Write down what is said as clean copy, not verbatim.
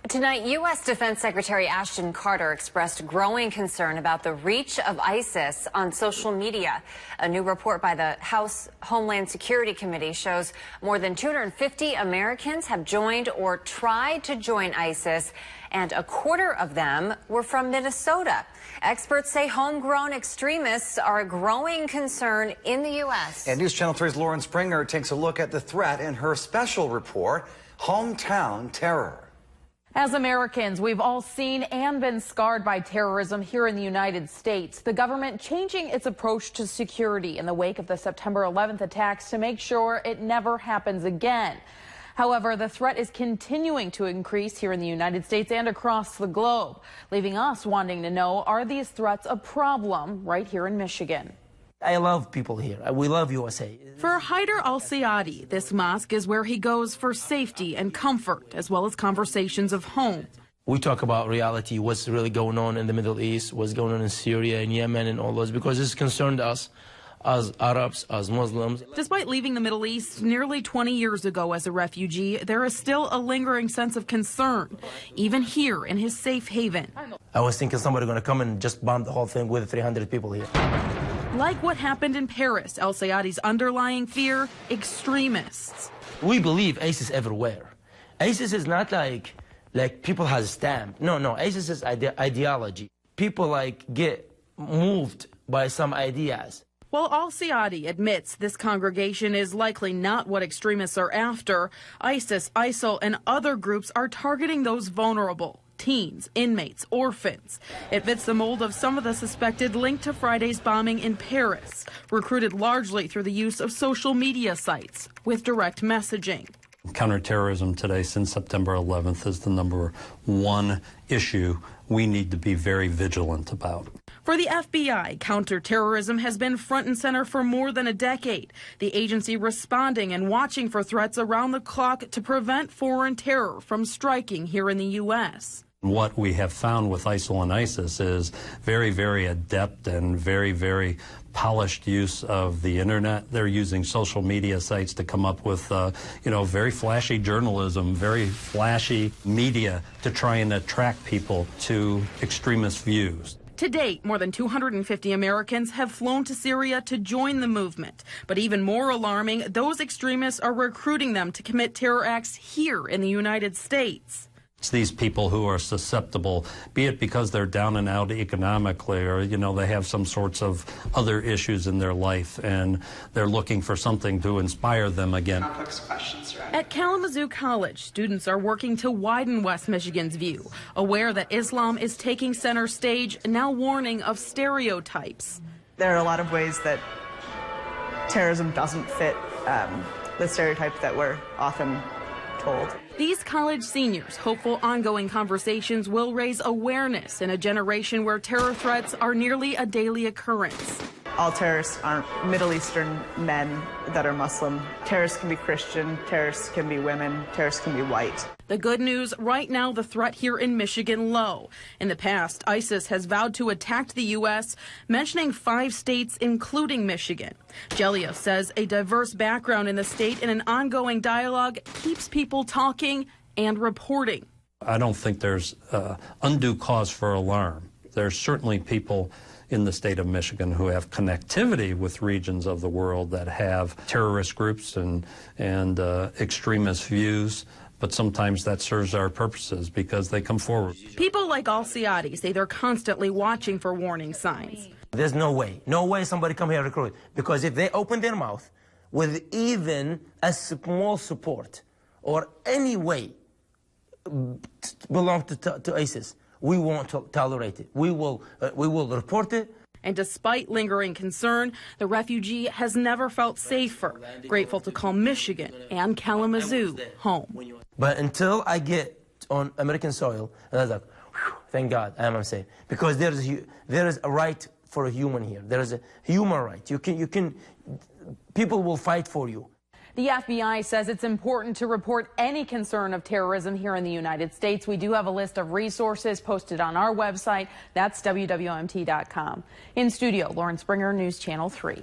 Tonight, U.S. Defense Secretary Ashton Carter expressed growing concern about the reach of ISIS on social media. A new report by the House Homeland Security Committee shows more than 250 Americans have joined or tried to join ISIS, and a quarter of them were from Minnesota. Experts say homegrown extremists are a growing concern in the U.S. And News Channel 3's Lauren Springer takes a look at the threat in her special report, Hometown Terror. As Americans, we've all seen and been scarred by terrorism here in the United States. The government changing its approach to security in the wake of the September 11th attacks to make sure it never happens again. However, the threat is continuing to increase here in the United States and across the globe, leaving us wanting to know, are these threats a problem right here in Michigan? I love people here. We love USA. For Haider Al-Sayadi, this mosque is where he goes for safety and comfort, as well as conversations of home. We talk about reality, what's really going on in the Middle East, what's going on in Syria and Yemen and all those, because it's concerned us as Arabs, as Muslims. Despite leaving the Middle East nearly 20 years ago as a refugee, there is still a lingering sense of concern, even here in his safe haven. I was thinking somebody going to come and just bomb the whole thing with 300 people here. Like what happened in Paris, Al-Sayadi's underlying fear, extremists. We believe ISIS everywhere. ISIS is not like people has a stamp. No, ISIS is ideology. People get moved by some ideas. While Al-Sayadi admits this congregation is likely not what extremists are after, ISIS, ISIL, and other groups are targeting those vulnerable. Teens, inmates, orphans. It fits the mold of some of the suspected linked to Friday's bombing in Paris, recruited largely through the use of social media sites with direct messaging. Counterterrorism today, since September 11th, is the #1 issue we need to be very vigilant about. For the FBI, counterterrorism has been front and center for more than a decade. The agency responding and watching for threats around the clock to prevent foreign terror from striking here in the U.S. What we have found with ISIL and ISIS is very, very adept and very, very polished use of the internet. They're using social media sites to come up with, very flashy journalism, very flashy media to try and attract people to extremist views. To date, more than 250 Americans have flown to Syria to join the movement. But even more alarming, those extremists are recruiting them to commit terror acts here in the United States. It's these people who are susceptible, be it because they're down and out economically or, they have some sorts of other issues in their life and they're looking for something to inspire them again. Complex questions, right? At Kalamazoo College, students are working to widen West Michigan's view, aware that Islam is taking center stage, now warning of stereotypes. There are a lot of ways that terrorism doesn't fit the stereotypes that we're often told. These college seniors, hopeful ongoing conversations will raise awareness in a generation where terror threats are nearly a daily occurrence. All terrorists aren't Middle Eastern men that are Muslim. Terrorists can be Christian, terrorists can be women, terrorists can be white. The good news, right now the threat here in Michigan low. In the past, ISIS has vowed to attack the U.S., mentioning 5 states, including Michigan. Gelia says a diverse background in the state and an ongoing dialogue keeps people talking and reporting. I don't think there's undue cause for alarm. There's certainly people in the state of Michigan who have connectivity with regions of the world that have terrorist groups and extremist views. But sometimes that serves our purposes because they come forward. People like Al-Sayadi say they're constantly watching for warning signs. There's no way somebody come here and recruit. Because if they open their mouth with even a small support or any way belong to ISIS, we won't tolerate it. We will report it. And despite lingering concern, the refugee has never felt safer. Grateful to call Michigan and Kalamazoo home. But until I get on American soil, and I was like, thank God, I am safe. Because there is a right for a human here. There is a human right. People will fight for you. The FBI says it's important to report any concern of terrorism here in the United States. We do have a list of resources posted on our website. That's WWMT.com. In studio, Lauren Springer, News Channel 3.